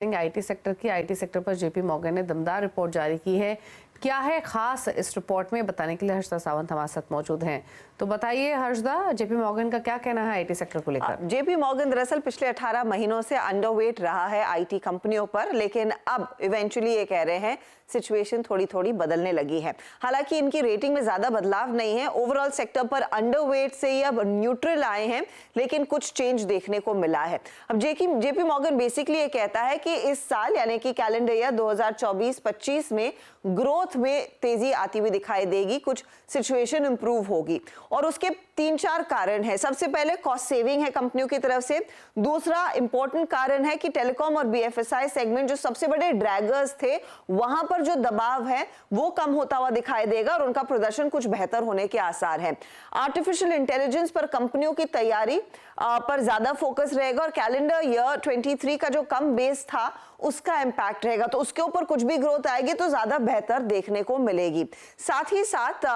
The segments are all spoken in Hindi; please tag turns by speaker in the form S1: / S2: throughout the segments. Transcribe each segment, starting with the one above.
S1: आईटी सेक्टर की। आईटी सेक्टर पर जेपी मॉर्गन ने दमदार रिपोर्ट जारी की है। क्या है खास इस रिपोर्ट में, बताने के लिए हर्षदा सावंत हमारे साथ मौजूद हैं। तो बताइए हर्षदा, जेपी मॉर्गन का क्या कहना है आईटी सेक्टर को लेकर?
S2: जेपी मॉर्गन दरअसल पिछले 18 महीनों से अंडरवेट रहा है आईटी कंपनियों पर, लेकिन अब इवेंचुअली ये कह रहे हैं सिचुएशन थोड़ी थोड़ी बदलने लगी है। हालांकि इनकी रेटिंग में ज्यादा बदलाव नहीं है, ओवरऑल सेक्टर पर अंडरवेट से ही अब न्यूट्रल आए हैं, लेकिन कुछ चेंज देखने को मिला है। अब जेपी मॉर्गन बेसिकली ये कहता है कि इस साल यानी कि कैलेंडर ईयर 2024-25 में ग्रोथ में तेजी आती हुई दिखाई देगी, कुछ सिचुएशन इंप्रूव होगी और उसके 3-4 कारण है। सबसे पहले कॉस्ट सेविंग है कंपनियों की तरफ से। दूसरा इंपॉर्टेंट कारण है कि टेलीकॉम और बीएफएसआई सेगमेंट जो सबसे बड़े ड्रैगर्स थे, वहां पर जो दबाव है वो कम होता हुआ दिखाई देगा और उनका प्रदर्शन कुछ बेहतर होने के आसार हैं। आर्टिफिशियल इंटेलिजेंस पर कंपनियों की तैयारी पर ज्यादा फोकस रहेगा और कैलेंडर ईयर 23 का जो कम बेस था उसका इंपैक्ट रहेगा, तो उसके ऊपर कुछ भी ग्रोथ आएगी तो ज्यादा बेहतर देखने को मिलेगी। साथ ही साथ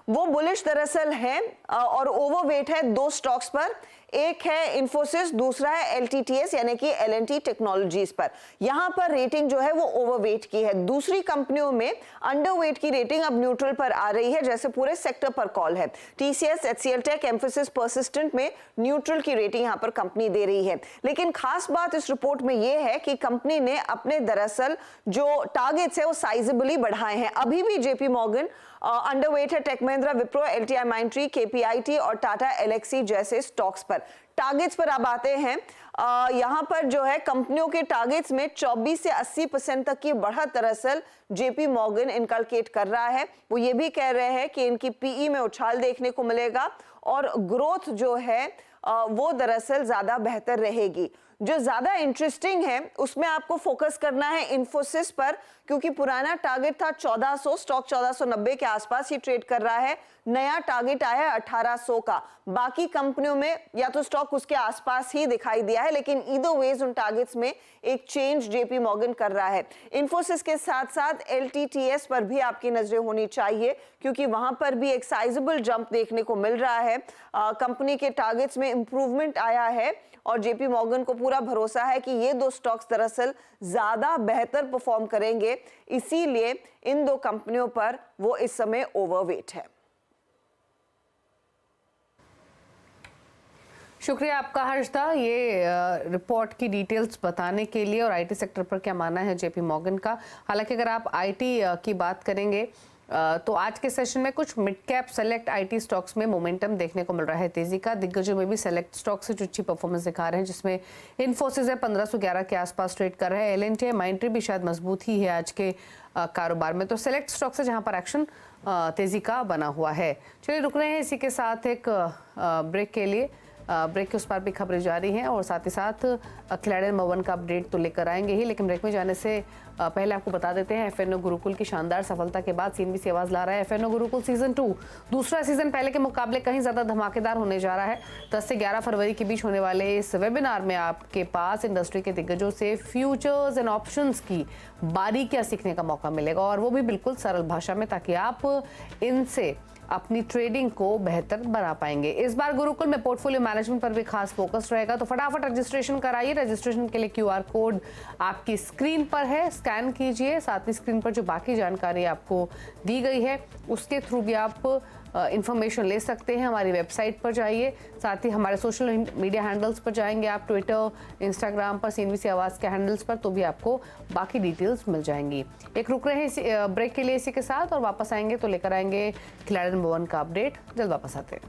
S2: वो बुलिश दरअसल है और ओवरवेट है 2 स्टॉक्स पर। एक है इंफोसिस, दूसरा है एलटीटीएस यानी कि एल&टी टेक्नोलॉजीज पर। यहां पर रेटिंग जो है वो ओवरवेट की है। दूसरी कंपनियों में अंडरवेट की रेटिंग अब न्यूट्रल पर आ रही है, जैसे पूरे सेक्टर पर कॉल है। TCS, HCL Tech, Mphasis, Persistent में न्यूट्रल की रेटिंग यहां पर कंपनी दे रही है। लेकिन खास बात इस रिपोर्ट में यह है कि कंपनी ने अपने दरअसल जो टारगेट्स है वो साइजेबली बढ़ाए हैं। अभी भी जेपी मॉर्गन अंडरवेट है Tech Mahindra, Wipro, LTI Mindtree, KPIT और टाटा एलेक्सी जैसे स्टॉक्स पर। टारगेट्स पर अब आते हैं। यहां पर जो है कंपनियों के टारगेट्स में 24 से 80% तक की बढ़त दरअसल जेपी मॉर्गन इनकलकेट कर रहा है। वो ये भी कह रहे हैं कि इनकी पीई में उछाल देखने को मिलेगा और ग्रोथ जो है वो दरअसल ज्यादा बेहतर रहेगी। जो ज्यादा इंटरेस्टिंग है उसमें आपको फोकस करना है इंफोसिस पर, क्योंकि पुराना टारगेट था 1400, स्टॉक 1490 के आसपास ही ट्रेड कर रहा है। नया टारगेट आया है 1800 का। बाकी कंपनियों में या तो स्टॉक उसके आसपास ही दिखाई दिया है, लेकिन ईदर वेज उन टारगेट्स में एक चेंज जेपी मॉर्गन कर रहा है। इंफोसिस के साथ साथ एलटीटीएस पर भी आपकी नजरें होनी चाहिए, क्योंकि वहां पर भी एक साइजेबल जंप देखने को मिल रहा है। कंपनी के टारगेट्स में इंप्रूवमेंट आया है और जेपी मॉर्गन को पूरा भरोसा है कि ये 2 स्टॉक्स दरअसल ज्यादा बेहतर परफॉर्म करेंगे, इसीलिए इन 2 कंपनियों पर वो इस समय ओवरवेट है।
S1: शुक्रिया आपका हर्षदा, ये रिपोर्ट की डिटेल्स बताने के लिए और आईटी सेक्टर पर क्या मानना है जेपी मॉर्गन का। हालांकि अगर आप आईटी की बात करेंगे तो आज के सेशन में कुछ mid cap select IT stocks में मोमेंटम देखने को मिल रहा है तेजी का। दिग्गजों में भी सेलेक्ट स्टॉक्स से जो अच्छी परफॉर्मेंस दिखा रहे हैं, जिसमें इंफोसिस है 1511 के आसपास ट्रेड कर रहे हैं। एल&टी माइंडट्री भी शायद मजबूत ही है आज के कारोबार में। तो सेलेक्ट स्टॉक्स है जहां पर एक्शन तेजी का बना हुआ है। चलिए रुक रहे हैं इसी के साथ एक ब्रेक के लिए। ब्रेक के उस पर भी खबरें जारी हैं और साथ ही साथ खिलाड़ी नंबर 1 का अपडेट तो लेकर आएंगे ही, लेकिन ब्रेक में जाने से पहले आपको बता देते हैं एफएनओ गुरुकुल की शानदार सफलता के बाद सीएनबीसी आवाज ला रहा है एफएनओ गुरुकुल सीजन 2। दूसरा सीजन पहले के मुकाबले कहीं ज्यादा धमाकेदार होने जा रहा है। 10 से 11 फरवरी के बीच होने वाले इस वेबिनार में आपके पास इंडस्ट्री के दिग्गजों से फ्यूचर्स एंड ऑप्शंस की बारीकियां सीखने का मौका मिलेगा, और वो भी बिल्कुल सरल भाषा में, ताकि आप इनसे अपनी ट्रेडिंग को बेहतर बना पाएंगे। इस बार गुरुकुल में पोर्टफोलियो मैनेजमेंट पर भी खास फोकस रहेगा, तो फटाफट रजिस्ट्रेशन कराइए। रजिस्ट्रेशन के लिए क्यूआर कोड आपकी स्क्रीन पर है, स्कैन कीजिए। साथ ही स्क्रीन पर जो बाकी जानकारी आपको दी गई है उसके थ्रू भी आप इंफॉर्मेशन ले सकते हैं। हमारी वेबसाइट पर जाइए, साथ ही हमारे सोशल मीडिया हैंडल्स पर जाएंगे आप, ट्विटर, इंस्टाग्राम पर सीएनबीसी आवाज़ के हैंडल्स पर, तो भी आपको बाकी डिटेल्स मिल जाएंगी। एक रुक रहे हैं ब्रेक के लिए इसी के साथ, और वापस आएंगे तो लेकर आएंगे खिलाड़ी नंबर 1 का अपडेट। जल्द वापस आते हैं।